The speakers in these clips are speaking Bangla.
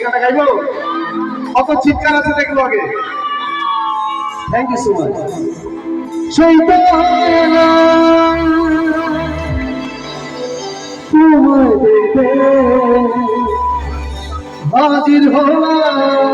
গানটা গাইবো কত চিৎকার আছে দেখবো আগে থ্যাংক ইউ সো মাচ তোমায় দেখে হাজির হলাম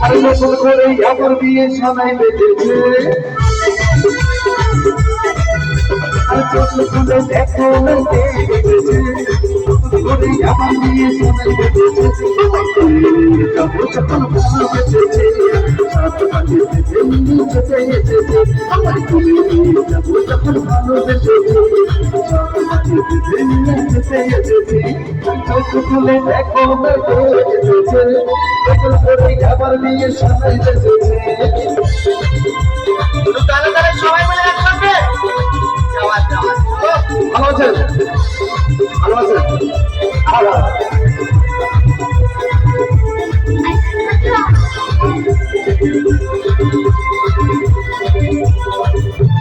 আর নতুন করে আমার বিয়ে সবাই বেঁধেছে আর চোখ খুলে দেখো আমার বিয়ে সবাই বেঁধেছে আমার খুলে দেখো আবার নিয়ে সবাই বেঁচেছে সবাই মিলে একসাথে ভালো আছেন ভালো আছেন